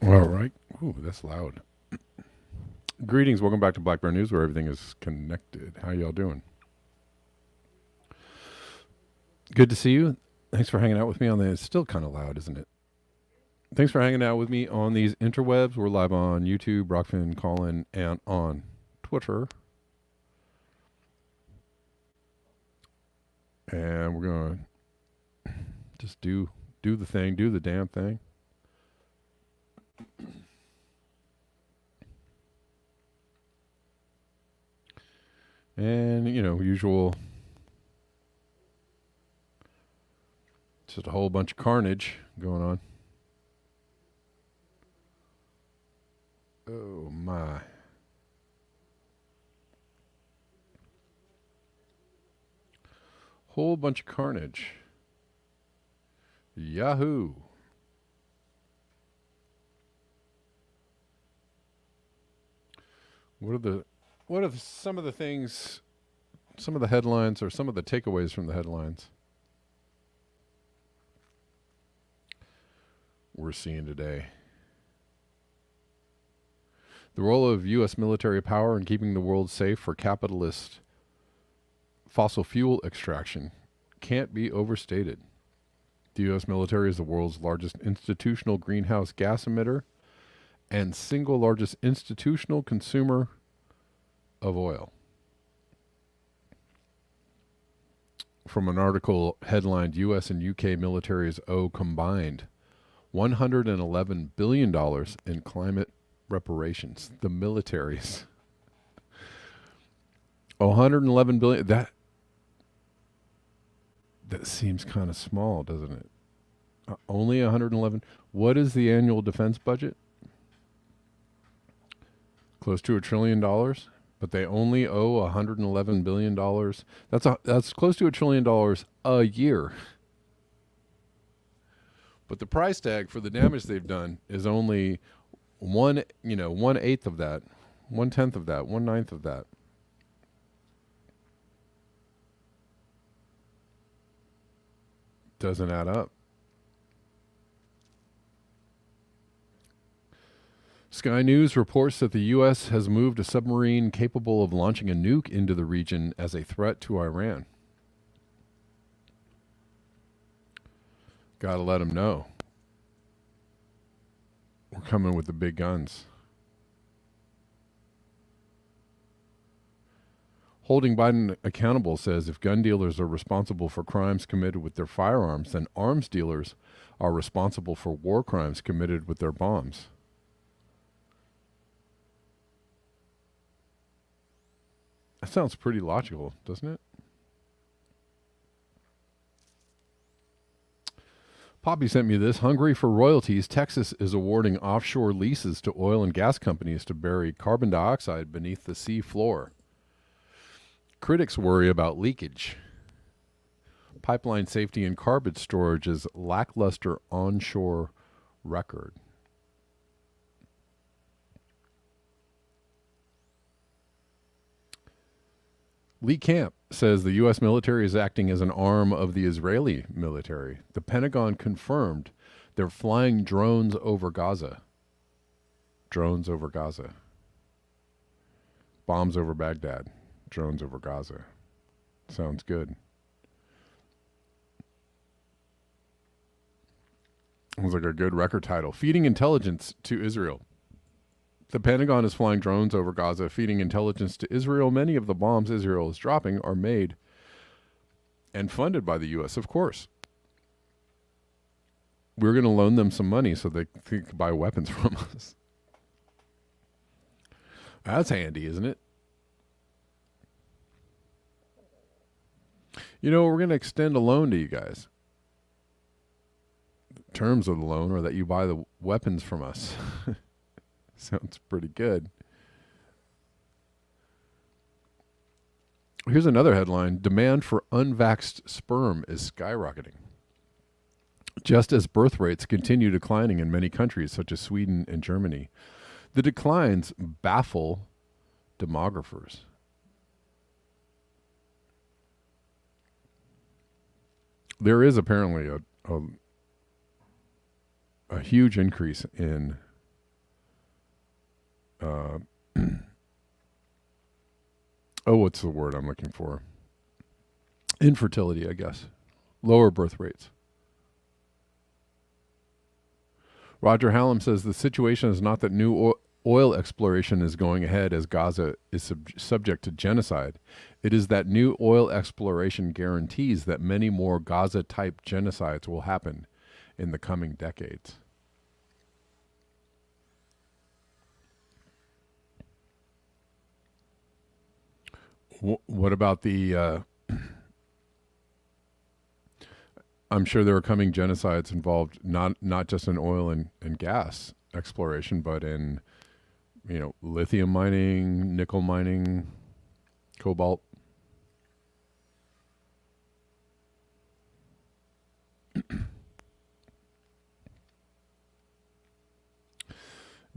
All right. Ooh, that's loud. Greetings. Welcome back to Black Bear News, where everything is connected. How y'all doing? Good to see you. Thanks for hanging out with me on the. It's still kind of loud, isn't it? Thanks for hanging out with me on these interwebs. We're live on YouTube, Rockfin, Callin, and on Twitter. And we're gonna just do the thing, do the damn thing. And usual, just a whole bunch of carnage going on. Oh my. Whole bunch of carnage. Yahoo. What are some of the things, some of the headlines, or some of the takeaways from the headlines we're seeing today? The role of U.S. military power in keeping the world safe for capitalist fossil fuel extraction can't be overstated. The U.S. military is the world's largest institutional greenhouse gas emitter and single largest institutional consumer of oil. From an article headlined U.S. and U.K. militaries owe combined $111 billion in climate reparations. The militaries. 111 billion. That seems kind of small, doesn't it? Only 111. What is the annual defense budget? Close to $1 trillion, but they only owe $111 billion. That's close to $1 trillion a year. But the price tag for the damage they've done is only 1/8 of that, 1/10 of that, 1/9 of that. Doesn't add up. Sky News reports that the U.S. has moved a submarine capable of launching a nuke into the region as a threat to Iran. Gotta let them know. We're coming with the big guns. Holding Biden accountable says if gun dealers are responsible for crimes committed with their firearms, then arms dealers are responsible for war crimes committed with their bombs. That sounds pretty logical, doesn't it? Poppy sent me this. Hungry for royalties, Texas is awarding offshore leases to oil and gas companies to bury carbon dioxide beneath the sea floor. Critics worry about leakage. Pipeline safety and carbon storage is lackluster onshore record. Lee Camp says the U.S. military is acting as an arm of the Israeli military. The Pentagon confirmed they're flying drones over Gaza. Drones over Gaza. Bombs over Baghdad. Drones over Gaza. Sounds good. Sounds like a good record title. Feeding intelligence to Israel. The Pentagon is flying drones over Gaza, feeding intelligence to Israel. Many of the bombs Israel is dropping are made and funded by the U.S., of course. We're going to loan them some money so they can buy weapons from us. That's handy, isn't it? We're going to extend a loan to you guys. The terms of the loan are that you buy the weapons from us. Sounds pretty good. Here's another headline. Demand for unvaxxed sperm is skyrocketing. Just as birth rates continue declining in many countries, such as Sweden and Germany, the declines baffle demographers. There is apparently a huge increase in uh, oh, what's the word I'm looking for? Infertility, I guess. Lower birth rates. Roger Hallam says the situation is not that new oil exploration is going ahead as Gaza is subject to genocide. It is that new oil exploration guarantees that many more Gaza-type genocides will happen in the coming decades. What about the... I'm sure there are coming genocides involved not just in oil and gas exploration, but in lithium mining, nickel mining, cobalt.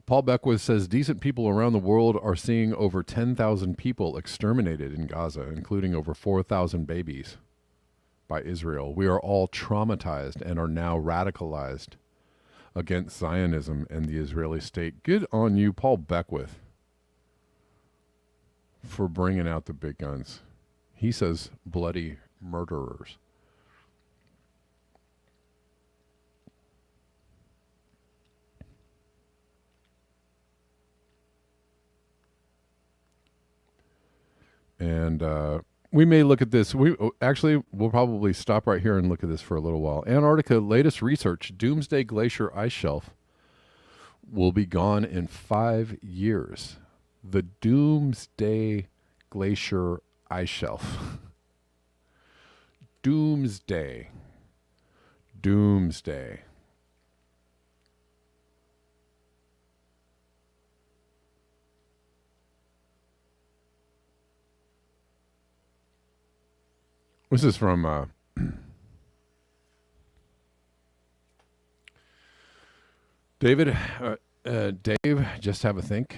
Paul Beckwith says decent people around the world are seeing over 10,000 people exterminated in Gaza, including over 4,000 babies by Israel. We are all traumatized and are now radicalized against Zionism and the Israeli state. Good on you, Paul Beckwith, for bringing out the big guns. He says bloody murderers. And we may look at this. We'll probably stop right here and look at this for a little while. Antarctica, latest research, Doomsday Glacier ice shelf will be gone in 5 years. The Doomsday Glacier ice shelf. Doomsday. Doomsday. This is from David. Dave, just have a think.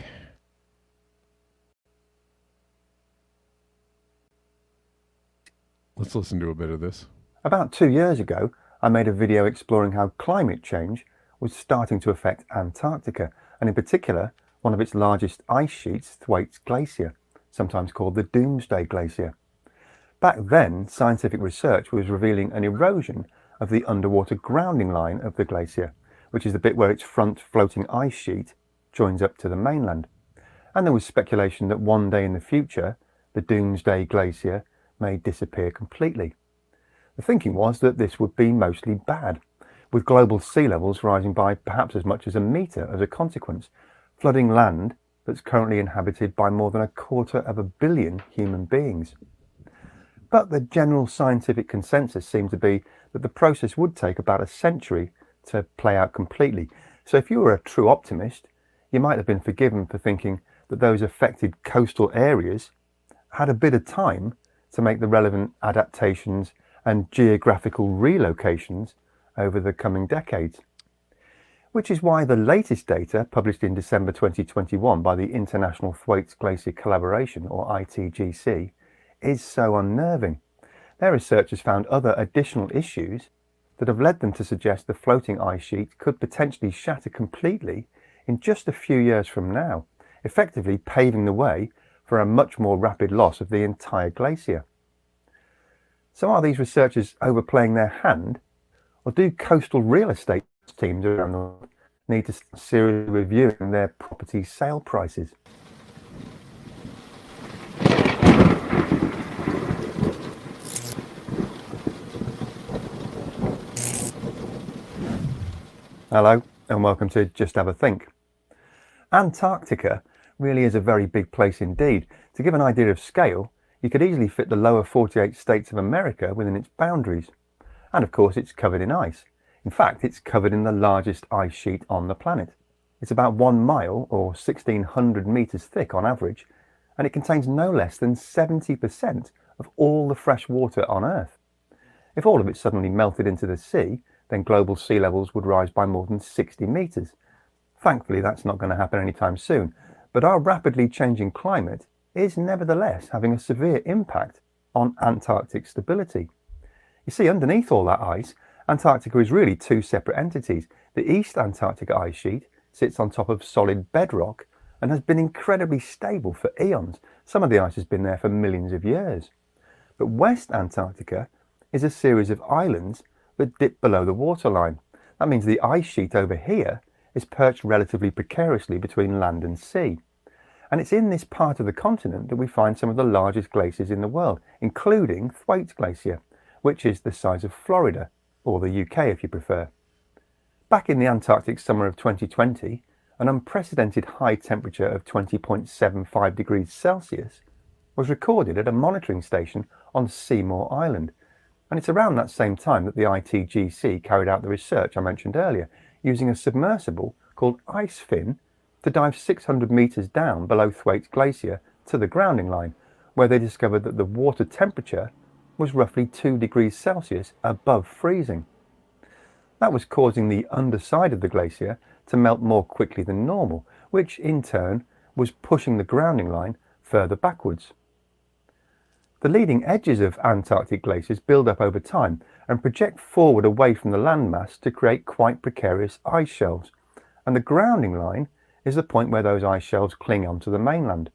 Let's listen to a bit of this. About 2 years ago, I made a video exploring how climate change was starting to affect Antarctica, and in particular, one of its largest ice sheets, Thwaites Glacier, sometimes called the Doomsday Glacier. Back then, scientific research was revealing an erosion of the underwater grounding line of the glacier, which is the bit where its front floating ice sheet joins up to the mainland. And there was speculation that one day in the future, the Doomsday Glacier may disappear completely. The thinking was that this would be mostly bad, with global sea levels rising by perhaps as much as a metre as a consequence, flooding land that's currently inhabited by more than 250 million human beings. But the general scientific consensus seemed to be that the process would take about a century to play out completely. So if you were a true optimist, you might have been forgiven for thinking that those affected coastal areas had a bit of time to make the relevant adaptations and geographical relocations over the coming decades. Which is why the latest data, published in December 2021 by the International Thwaites Glacier Collaboration, or ITGC, is so unnerving. Their researchers found other additional issues that have led them to suggest the floating ice sheet could potentially shatter completely in just a few years from now, effectively paving the way for a much more rapid loss of the entire glacier. So are these researchers overplaying their hand, or do coastal real estate teams around the world need to start seriously reviewing their property sale prices? Hello and welcome to Just Have a Think. Antarctica really is a very big place indeed. To give an idea of scale, you could easily fit the lower 48 states of America within its boundaries. And of course it's covered in ice. In fact, it's covered in the largest ice sheet on the planet. It's about 1 mile or 1,600 meters thick on average, and it contains no less than 70% of all the fresh water on Earth. If all of it suddenly melted into the sea, then global sea levels would rise by more than 60 meters. Thankfully, that's not going to happen anytime soon, but our rapidly changing climate is nevertheless having a severe impact on Antarctic stability. You see, underneath all that ice, Antarctica is really two separate entities. The East Antarctic ice sheet sits on top of solid bedrock, and has been incredibly stable for eons. Some of the ice has been there for millions of years. But West Antarctica is a series of islands that dip below the waterline. That means the ice sheet over here is perched relatively precariously between land and sea. And it's in this part of the continent that we find some of the largest glaciers in the world, including Thwaites Glacier, which is the size of Florida, or the UK if you prefer. Back in the Antarctic summer of 2020, an unprecedented high temperature of 20.75 degrees Celsius was recorded at a monitoring station on Seymour Island. And it's around that same time that the ITGC carried out the research I mentioned earlier, using a submersible called IceFin to dive 600 meters down below Thwaites Glacier to the grounding line, where they discovered that the water temperature was roughly 2 degrees Celsius above freezing. That was causing the underside of the glacier to melt more quickly than normal, which in turn was pushing the grounding line further backwards. The leading edges of Antarctic glaciers build up over time and project forward away from the landmass to create quite precarious ice shelves, and the grounding line is the point where those ice shelves cling onto the mainland.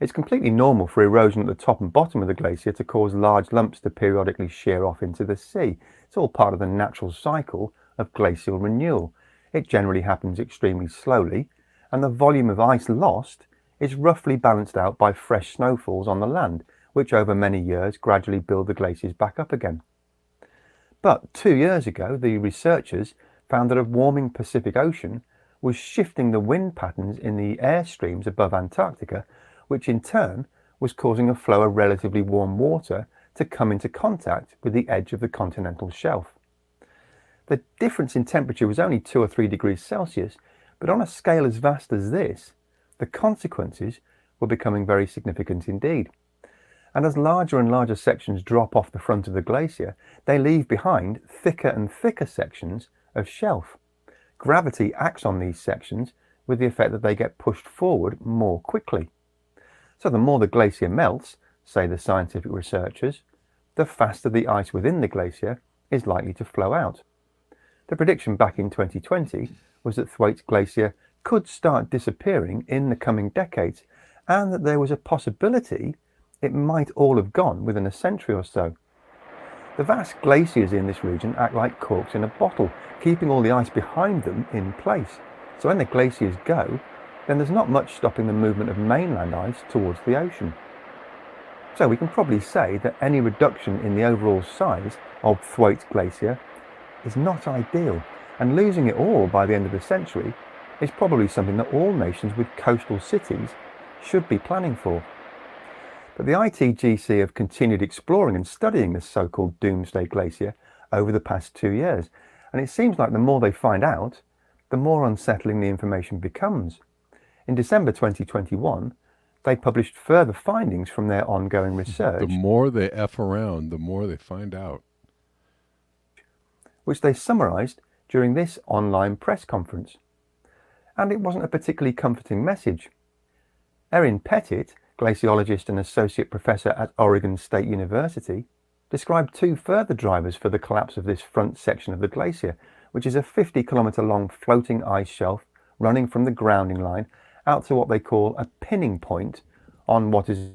It's completely normal for erosion at the top and bottom of the glacier to cause large lumps to periodically shear off into the sea. It's all part of the natural cycle of glacial renewal. It generally happens extremely slowly, and the volume of ice lost is roughly balanced out by fresh snowfalls on the land, which over many years gradually build the glaciers back up again. But 2 years ago, the researchers found that a warming Pacific Ocean was shifting the wind patterns in the air streams above Antarctica, which in turn was causing a flow of relatively warm water to come into contact with the edge of the continental shelf. The difference in temperature was only 2 or 3 degrees Celsius, but on a scale as vast as this, the consequences were becoming very significant indeed. And as larger and larger sections drop off the front of the glacier, they leave behind thicker and thicker sections of shelf. Gravity acts on these sections with the effect that they get pushed forward more quickly. So the more the glacier melts, say the scientific researchers, the faster the ice within the glacier is likely to flow out. The prediction back in 2020 was that Thwaites Glacier could start disappearing in the coming decades, and that there was a possibility it might all have gone within a century or so. The vast glaciers in this region act like corks in a bottle, keeping all the ice behind them in place. So when the glaciers go, then there's not much stopping the movement of mainland ice towards the ocean. So we can probably say that any reduction in the overall size of Thwaites Glacier is not ideal, and losing it all by the end of the century is probably something that all nations with coastal cities should be planning for. But the ITGC have continued exploring and studying this so-called Doomsday Glacier over the past 2 years, and it seems like the more they find out, the more unsettling the information becomes. In December 2021, they published further findings from their ongoing research. The more they F around, the more they find out. Which they summarised during this online press conference. And it wasn't a particularly comforting message. Erin Pettit, glaciologist and associate professor at Oregon State University, described 2 further drivers for the collapse of this front section of the glacier, which is a 50-kilometre long floating ice shelf running from the grounding line out to what they call a pinning point on what is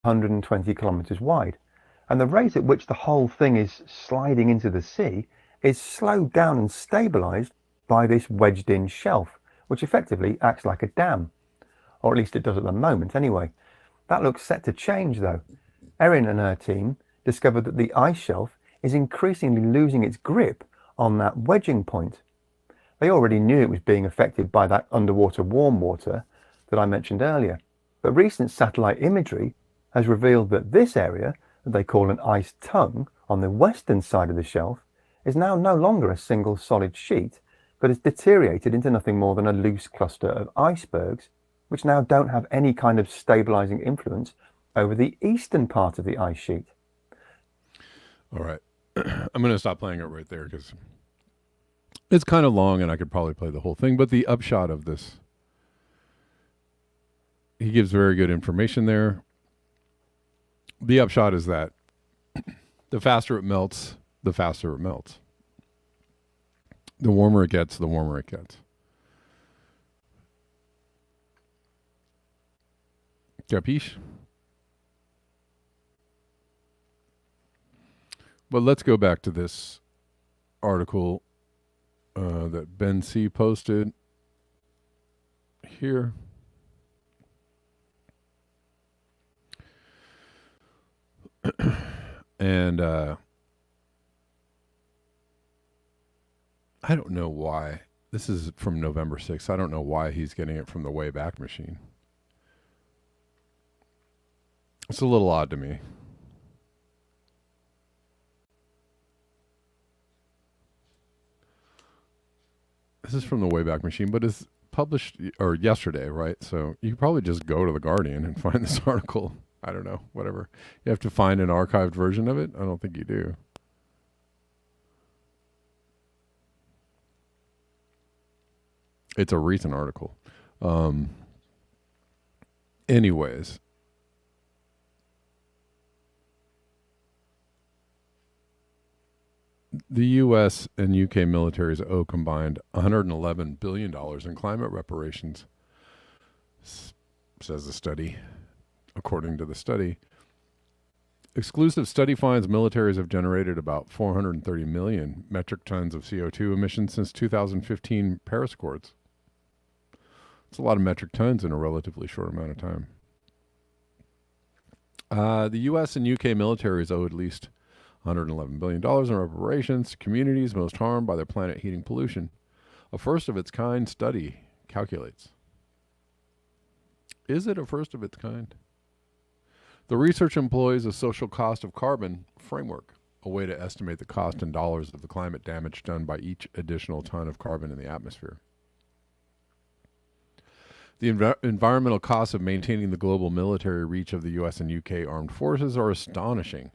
120 kilometres wide. And the rate at which the whole thing is sliding into the sea is slowed down and stabilised by this wedged-in shelf, which effectively acts like a dam. Or at least it does at the moment anyway. That looks set to change though. Erin and her team discovered that the ice shelf is increasingly losing its grip on that wedging point. They already knew it was being affected by that underwater warm water that I mentioned earlier. But recent satellite imagery has revealed that this area, that they call an ice tongue on the western side of the shelf, is now no longer a single solid sheet, but has deteriorated into nothing more than a loose cluster of icebergs, which now don't have any kind of stabilizing influence over the eastern part of the ice sheet. All right. I'm going to stop playing it right there because it's kind of long and I could probably play the whole thing. But the upshot of this, he gives very good information there. The upshot is that the faster it melts, the faster it melts. The warmer it gets, the warmer it gets. Capiche? But let's go back to this article that Ben C. posted here. And I don't know why. This is from November 6th. I don't know why he's getting it from the Wayback Machine. It's a little odd to me. This is from the Wayback Machine, but it's published or yesterday, right? So you could probably just go to the Guardian and find this article. I don't know, whatever. You have to find an archived version of it? I don't think you do. It's a recent article. Anyways. The U.S. and U.K. militaries owe combined $111 billion in climate reparations, says the study. According to the study, exclusive study finds militaries have generated about 430 million metric tons of CO2 emissions since 2015 Paris Accords. It's a lot of metric tons in a relatively short amount of time. The U.S. and U.K. militaries owe at least $111 billion in reparations to communities most harmed by their planet heating pollution. A first-of-its-kind study calculates. Is it a first-of-its-kind? The research employs a social cost of carbon framework, a way to estimate the cost in dollars of the climate damage done by each additional ton of carbon in the atmosphere. The environmental costs of maintaining the global military reach of the U.S. and U.K. armed forces are astonishing,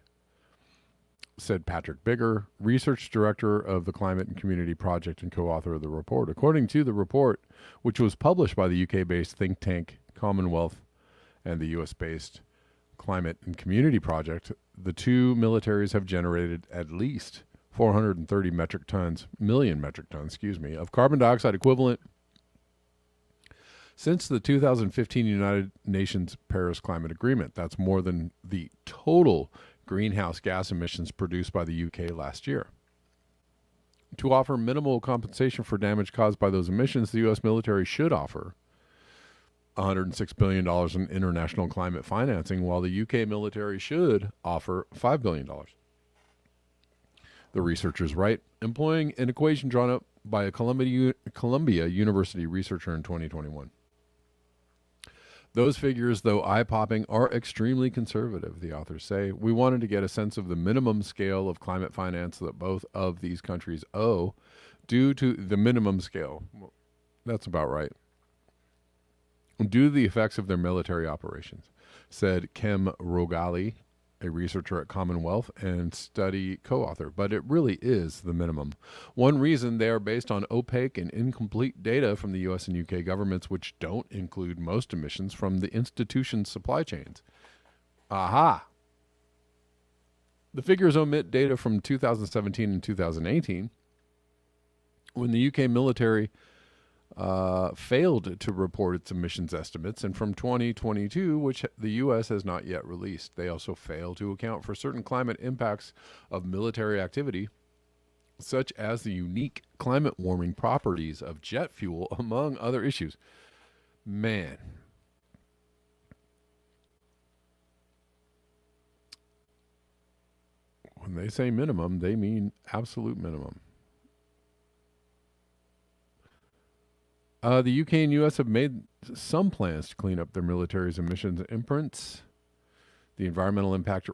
said Patrick Bigger, research director of the Climate and Community Project and co-author of the report. According to the report, which was published by the UK-based think tank Commonwealth and the US-based Climate and Community Project, the two militaries have generated at least 430 million metric tons, of carbon dioxide equivalent since the 2015 United Nations Paris Climate Agreement. That's more than the total greenhouse gas emissions produced by the UK last year. To offer minimal compensation for damage caused by those emissions, the U.S. military should offer $106 billion in international climate financing, while the UK military should offer $5 billion. The researchers write, employing an equation drawn up by a Columbia University researcher in 2021. Those figures, though eye-popping, are extremely conservative, the authors say. We wanted to get a sense of the minimum scale of climate finance that both of these countries owe due to the minimum scale. Well, that's about right. Due to the effects of their military operations, said Kem Rogali, a researcher at Commonwealth and study co-author, but it really is the minimum. One reason they are based on opaque and incomplete data from the US and UK governments, which don't include most emissions from the institution's supply chains. Aha! The figures omit data from 2017 and 2018, when the UK military failed to report its emissions estimates, and from 2022, which the U.S. has not yet released. They also fail to account for certain climate impacts of military activity, such as the unique climate warming properties of jet fuel, among other issues. Man. When they say minimum, they mean absolute minimum. The UK and US have made some plans to clean up their military's emissions imprints. The environmental impact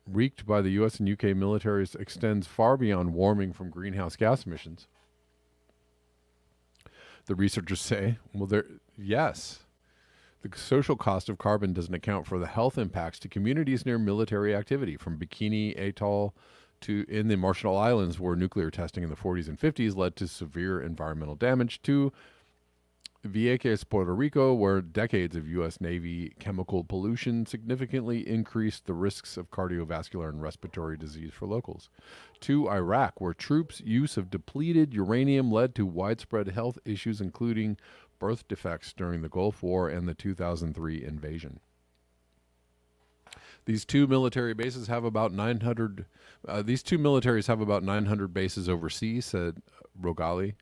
wreaked by the US and UK militaries extends far beyond warming from greenhouse gas emissions. The researchers say, yes, the social cost of carbon doesn't account for the health impacts to communities near military activity, from Bikini Atoll to in the Marshall Islands, where nuclear testing in the 40s and 50s led to severe environmental damage, to Vieques, Puerto Rico, where decades of U.S. Navy chemical pollution significantly increased the risks of cardiovascular and respiratory disease for locals. 2, Iraq, where troops' use of depleted uranium led to widespread health issues, including birth defects during the Gulf War and the 2003 invasion. These two militaries have about 900 bases overseas, said Rogali.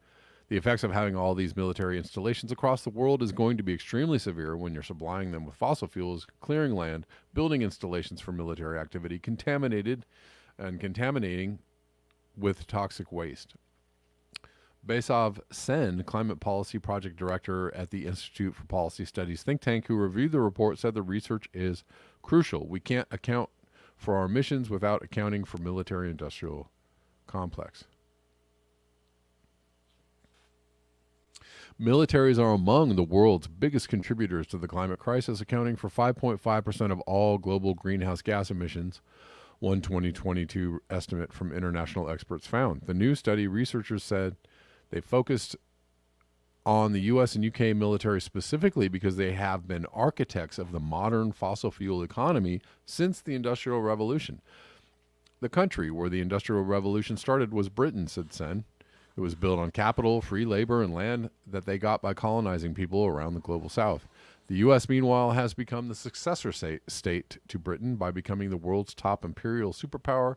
The effects of having all these military installations across the world is going to be extremely severe when you're supplying them with fossil fuels, clearing land, building installations for military activity, contaminating with toxic waste. Besav Sen, Climate Policy Project Director at the Institute for Policy Studies think tank who reviewed the report, said the research is crucial. We can't account for our emissions without accounting for military-industrial complex. Militaries are among the world's biggest contributors to the climate crisis, accounting for 5.5% of all global greenhouse gas emissions, one 2022 estimate from international experts found. The new study, researchers said they focused on the U.S. and UK military specifically because they have been architects of the modern fossil fuel economy since the Industrial Revolution. The country where the Industrial Revolution started was Britain, said Sen. It was built on capital, free labor, and land that they got by colonizing people around the global south. The U.S., meanwhile, has become the successor state to Britain by becoming the world's top imperial superpower,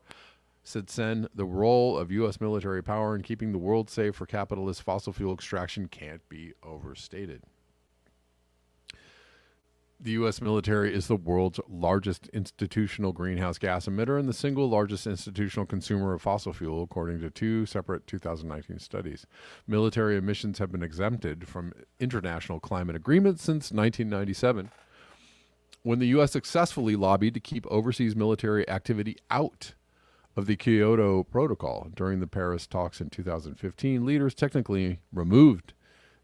said Sen. The role of U.S. military power in keeping the world safe for capitalist fossil fuel extraction can't be overstated. The U.S. military is the world's largest institutional greenhouse gas emitter and the single largest institutional consumer of fossil fuel, according to 2 separate 2019 studies. Military emissions have been exempted from international climate agreements since 1997, when the U.S. successfully lobbied to keep overseas military activity out of the Kyoto Protocol. During the Paris talks in 2015, leaders technically removed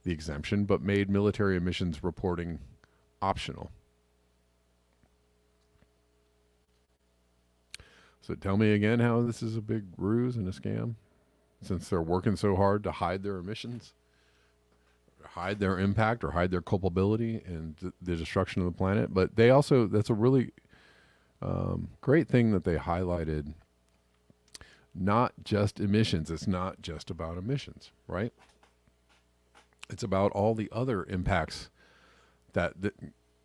the exemption but made military emissions reporting optional. So tell me again how this is a big ruse and a scam, since they're working so hard to hide their emissions, hide their impact, or hide their culpability in the destruction of the planet. But they also, that's a really great thing that they highlighted, not just emissions. It's not just about emissions, right? It's about all the other impacts that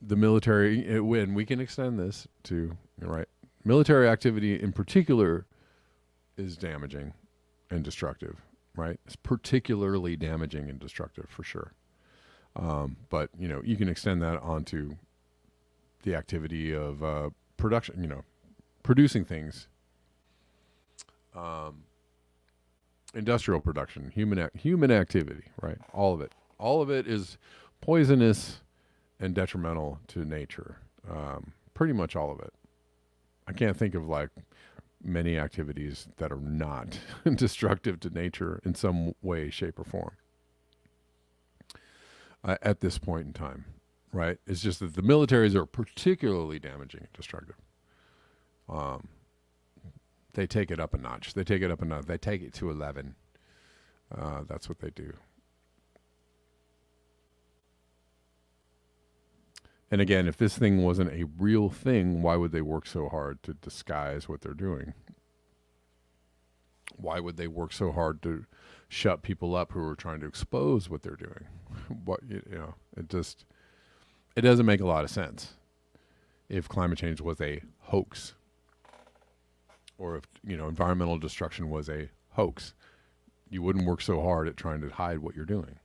the military, when we can extend this to, right, military activity in particular is damaging and destructive, right? It's particularly damaging and destructive for sure. But, you know, you can extend that onto the activity of production, you know, producing things, industrial production, human activity, right? All of it. All of it is poisonous and detrimental to nature. Pretty much all of it. I can't think of like many activities that are not destructive to nature in some way, shape, or form at this point in time, right? It's just that the militaries are particularly damaging and destructive. They take it up a notch. They take it up a notch. They take it to 11. That's what they do. And again, if this thing wasn't a real thing, why would they work so hard to disguise what they're doing? Why would they work so hard to shut people up who are trying to expose what they're doing? It doesn't make a lot of sense. If climate change was a hoax, or if, environmental destruction was a hoax, you wouldn't work so hard at trying to hide what you're doing.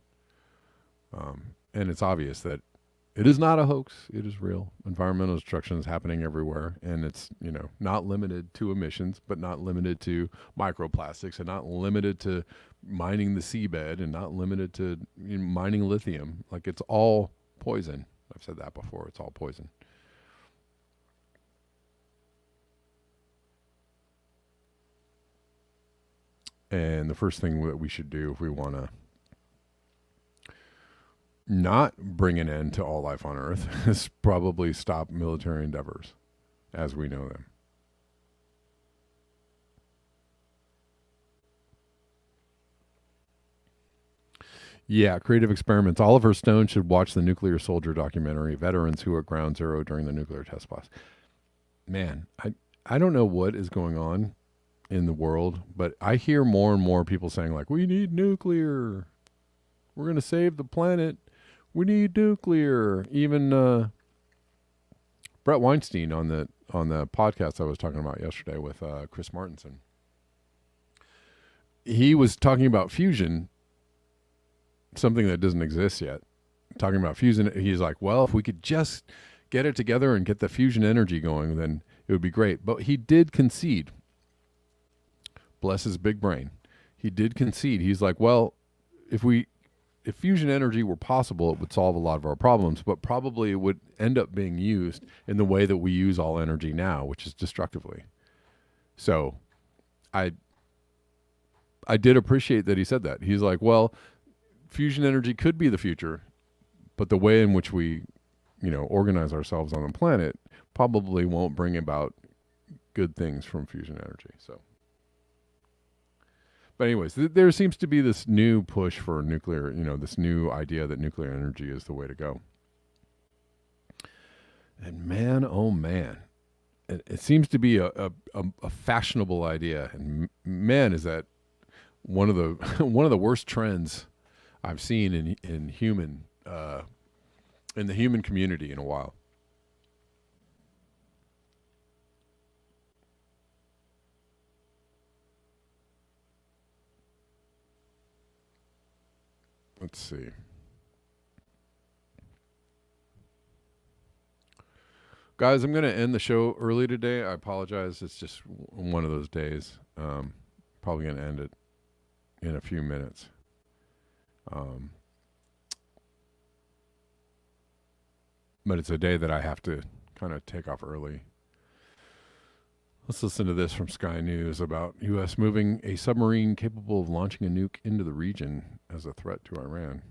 And it's obvious that it is not a hoax. It is real. Environmental destruction is happening everywhere, and it's, not limited to emissions, but not limited to microplastics, and not limited to mining the seabed, and not limited to mining lithium. Like, it's all poison. I've said that before. It's all poison. And the first thing that we should do if we want to not bring an end to all life on Earth is probably stop military endeavors as we know them. Yeah, creative experiments. Oliver Stone should watch the Nuclear Soldier documentary, Veterans Who Were at Ground Zero During the Nuclear Test Blast. Man, I don't know what is going on in the world, but I hear more and more people saying like, "We need nuclear. We're going to save the planet. We need nuclear." Even Brett Weinstein on the podcast I was talking about yesterday with Chris Martinson. He was talking about fusion, something that doesn't exist yet. Talking about fusion, he's like, well, if we could just get it together and get the fusion energy going, then it would be great. But he did concede. Bless his big brain. He did concede. He's like, well, if fusion energy were possible, it would solve a lot of our problems, but probably it would end up being used in the way that we use all energy now, which is destructively. So I did appreciate that he said that. He's like, well, fusion energy could be the future, but the way in which we, organize ourselves on the planet probably won't bring about good things from fusion energy. So, but anyways, there seems to be this new push for nuclear, this new idea that nuclear energy is the way to go. And man, oh man, it seems to be a fashionable idea. And man, is that one of the worst trends I've seen in the human community in a while. Let's see. Guys, I'm going to end the show early today. I apologize. It's just one of those days. Probably going to end it in a few minutes. But it's a day that I have to kind of take off early. Let's listen to this from Sky News about U.S. moving a submarine capable of launching a nuke into the region as a threat to Iran.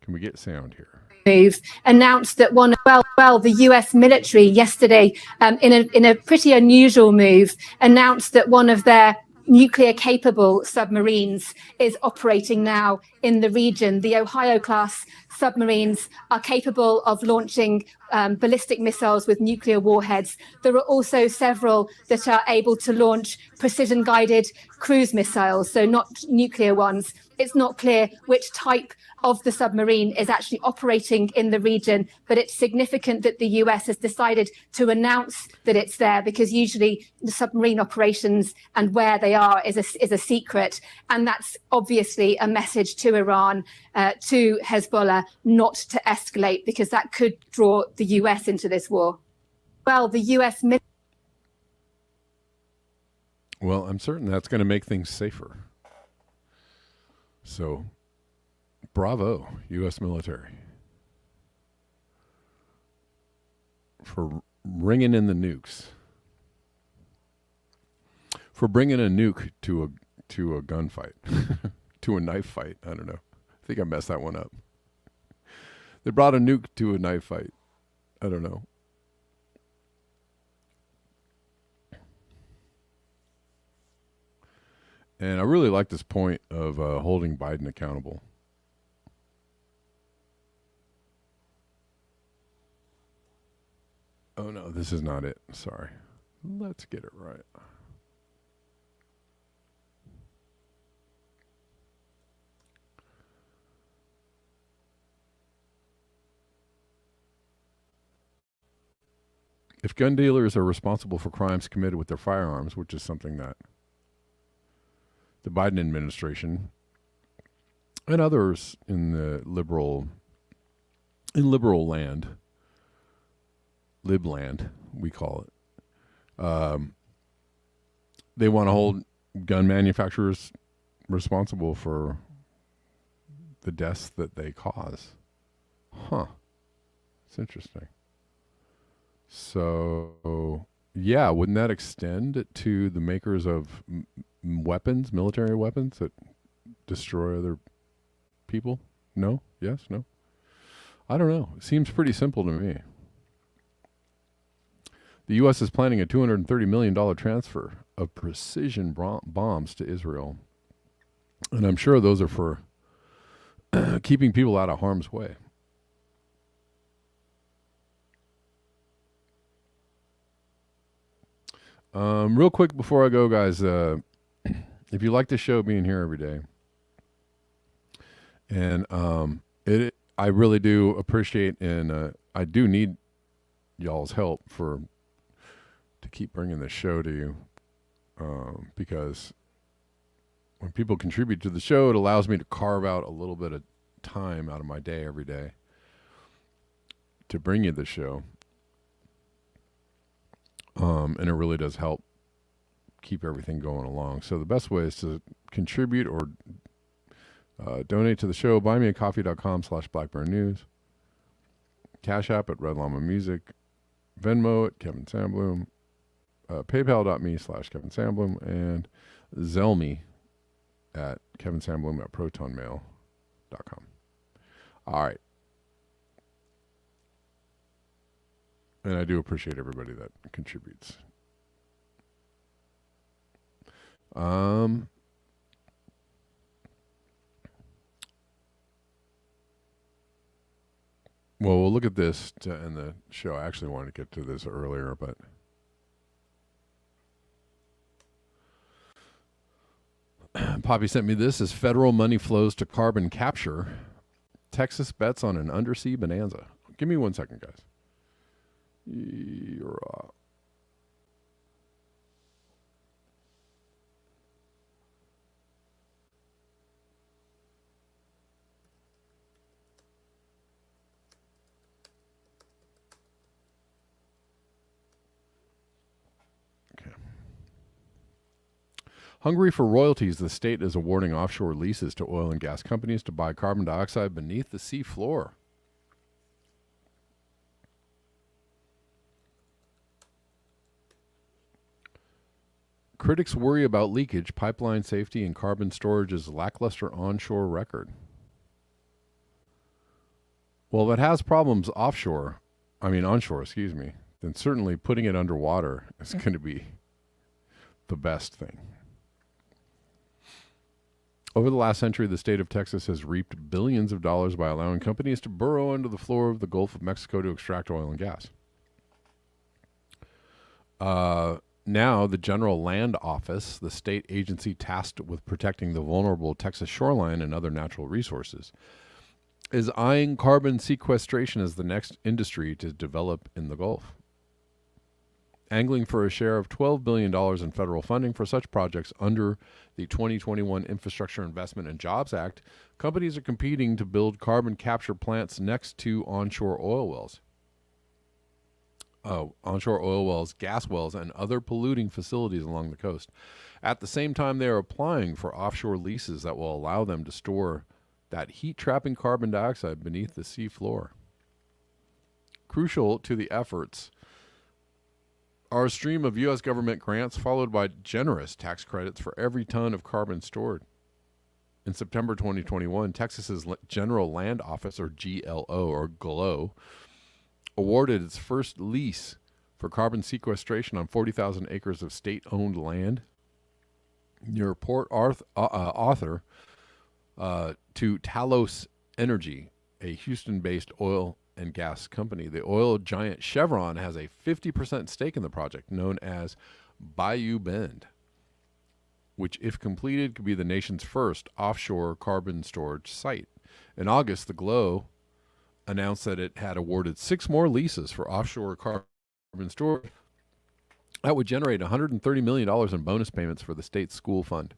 Can we get sound here? Move announced that the U.S. military yesterday, in a pretty unusual move, announced that one of their nuclear-capable submarines is operating now in the region. The Ohio-class submarines are capable of launching ballistic missiles with nuclear warheads. There are also several that are able to launch precision-guided cruise missiles, so not nuclear ones. It's not clear which type of the submarine is actually operating in the region, but it's significant that the US has decided to announce that it's there, because usually the submarine operations and where they are is a secret. And that's obviously a message to Iran, to Hezbollah, not to escalate, because that could draw the US into this war. Well, the US... Well, I'm certain that's going to make things safer. So, bravo, U.S. military, for ringing in the nukes, for bringing a nuke to a gunfight, to a knife fight. I don't know. I think I messed that one up. They brought a nuke to a knife fight. I don't know. And I really like this point of holding Biden accountable. Oh, no, this is not it. Sorry. Let's get it right. If gun dealers are responsible for crimes committed with their firearms, which is something that the Biden administration and others in the liberal land, libland, we call it, they want to hold gun manufacturers responsible for the deaths that they cause. Huh. It's interesting. So, yeah, wouldn't that extend to the makers of weapons, military weapons that destroy other people? No? Yes? No? I don't know. It seems pretty simple to me. The U.S. is planning a $230 million transfer of precision bombs to Israel. And I'm sure those are for keeping people out of harm's way. Real quick before I go, guys, if you like the show being here every day, and I really do appreciate, and I do need y'all's help to keep bringing this show to you, because when people contribute to the show, it allows me to carve out a little bit of time out of my day every day to bring you the show. And it really does help keep everything going along. So the best way is to contribute or donate to the show. buymeacoffee.com/blackbearnews. Cash App at Red Llama Music. Venmo at Kevin Sandbloom. PayPal.me/Kevin Sandbloom. And Zelle me at kevinsandbloom@protonmail.com. All right. And I do appreciate everybody that contributes. Well, we'll look at this to end the show. I actually wanted to get to this earlier, but Poppy sent me this. As federal money flows to carbon capture, Texas bets on an undersea bonanza. Give me 1 second, guys. Okay. Hungry for royalties, the state is awarding offshore leases to oil and gas companies to buy carbon dioxide beneath the sea floor. Critics worry about leakage, pipeline safety, and carbon storage's lackluster onshore record. Well, if it has problems onshore, then certainly putting it underwater is going to be the best thing. Over the last century, the state of Texas has reaped billions of dollars by allowing companies to burrow under the floor of the Gulf of Mexico to extract oil and gas. Now, the General Land Office, the state agency tasked with protecting the vulnerable Texas shoreline and other natural resources, is eyeing carbon sequestration as the next industry to develop in the Gulf. Angling for a share of $12 billion in federal funding for such projects under the 2021 Infrastructure Investment and Jobs Act, companies are competing to build carbon capture plants next to onshore oil wells. Onshore oil wells, gas wells, and other polluting facilities along the coast. At the same time, they are applying for offshore leases that will allow them to store that heat-trapping carbon dioxide beneath the sea floor. Crucial to the efforts are a stream of U.S. government grants followed by generous tax credits for every ton of carbon stored. In September 2021, Texas's General Land Office, or GLO, awarded its first lease for carbon sequestration on 40,000 acres of state-owned land near Port Arthur to Talos Energy, a Houston-based oil and gas company. The oil giant Chevron has a 50% stake in the project known as Bayou Bend, which, if completed, could be the nation's first offshore carbon storage site. In August, the GLO announced that it had awarded 6 more leases for offshore carbon storage that would generate $130 million in bonus payments for the state's school fund.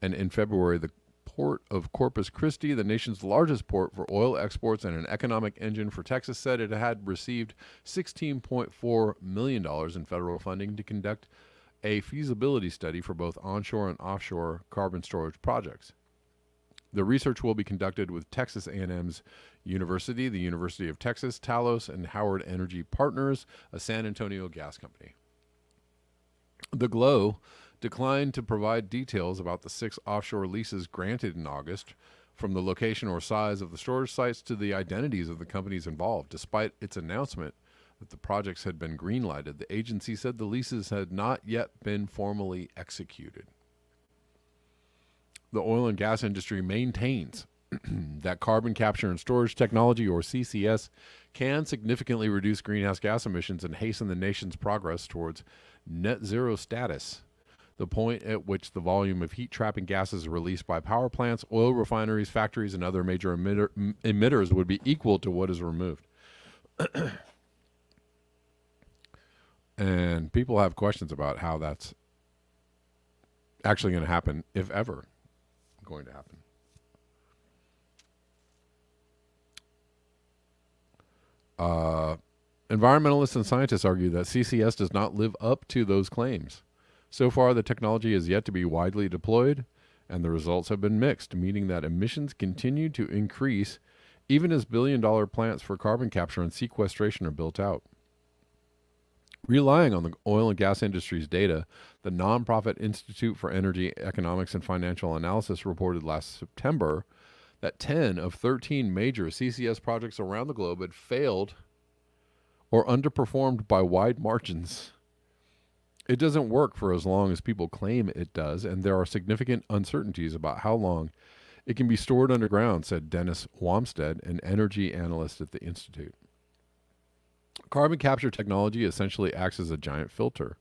And in February, the Port of Corpus Christi, the nation's largest port for oil exports and an economic engine for Texas, said it had received $16.4 million in federal funding to conduct a feasibility study for both onshore and offshore carbon storage projects. The research will be conducted with Texas A&M's University, the University of Texas, Talos, and Howard Energy Partners, a San Antonio gas company. The GLO declined to provide details about the 6 offshore leases granted in August, from the location or size of the storage sites to the identities of the companies involved. Despite its announcement that the projects had been greenlighted, the agency said the leases had not yet been formally executed. the oil and gas industry maintains that carbon capture and storage technology, or CCS, can significantly reduce greenhouse gas emissions and hasten the nation's progress towards net zero status, the point at which the volume of heat-trapping gases released by power plants, oil refineries, factories, and other major emitters would be equal to what is removed. And people have questions about how that's actually going to happen, if ever going to happen. Environmentalists and scientists argue that CCS does not live up to those claims. So far, the technology is yet to be widely deployed, and the results have been mixed, meaning that emissions continue to increase even as billion-dollar plants for carbon capture and sequestration are built out. Relying on the oil and gas industry's data, the nonprofit Institute for Energy Economics and Financial Analysis reported last September that 10 of 13 major CCS projects around the globe had failed or underperformed by wide margins. It doesn't work for as long as people claim it does, and there are significant uncertainties about how long it can be stored underground, said Dennis Wamstead, an energy analyst at the Institute. Carbon capture technology essentially acts as a giant filter.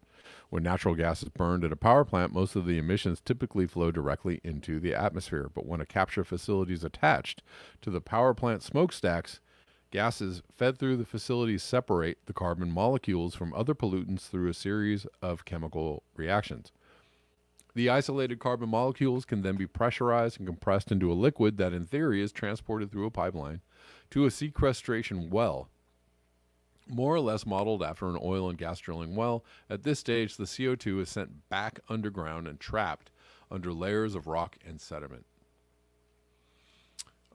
When natural gas is burned at a power plant, most of the emissions typically flow directly into the atmosphere. But when a capture facility is attached to the power plant smokestacks, gases fed through the facilities separate the carbon molecules from other pollutants through a series of chemical reactions. The isolated carbon molecules can then be pressurized and compressed into a liquid that, in theory, is transported through a pipeline to a sequestration well, more or less modeled after an oil and gas drilling well. At this stage, the CO2 is sent back underground and trapped under layers of rock and sediment.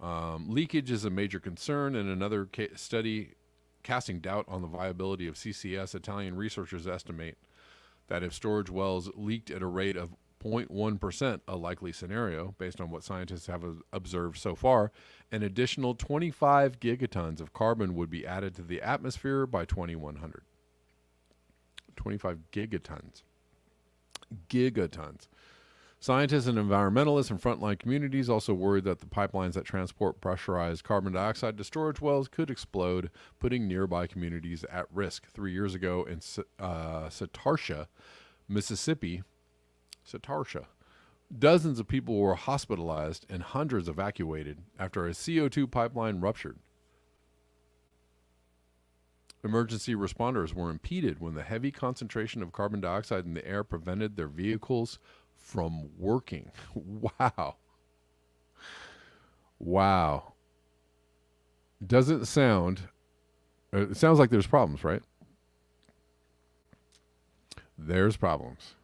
Leakage is a major concern. In another study casting doubt on the viability of CCS, Italian researchers estimate that if storage wells leaked at a rate of 0.1%, a likely scenario, based on what scientists have observed so far, an additional 25 gigatons of carbon would be added to the atmosphere by 2100. 25 gigatons. Gigatons. Scientists and environmentalists and frontline communities also worried that the pipelines that transport pressurized carbon dioxide to storage wells could explode, putting nearby communities at risk. 3 years ago in Satartia, Mississippi, dozens of people were hospitalized and hundreds evacuated after a CO2 pipeline ruptured. Emergency responders were impeded when the heavy concentration of carbon dioxide in the air prevented their vehicles from working. Wow. Wow. Doesn't sound... it sounds like there's problems, right? There's problems.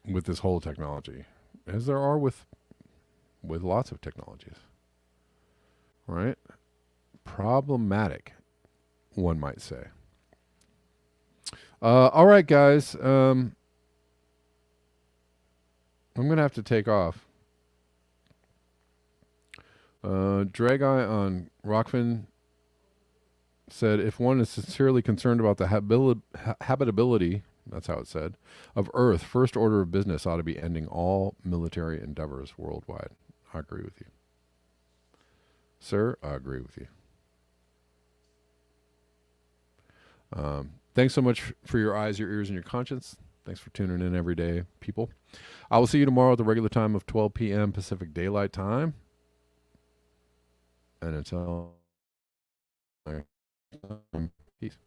With this whole technology, as there are with lots of technologies, right? Problematic, one might say. All right, guys. I'm gonna have to take off. Drageye on Rockfin said, if one is sincerely concerned about the habitability, that's how it said, of Earth, first order of business ought to be ending all military endeavors worldwide. I agree with you. Sir, I agree with you. Thanks so much for your eyes, your ears, and your conscience. Thanks for tuning in every day, people. I will see you tomorrow at the regular time of 12 p.m. Pacific Daylight Time. And until... peace.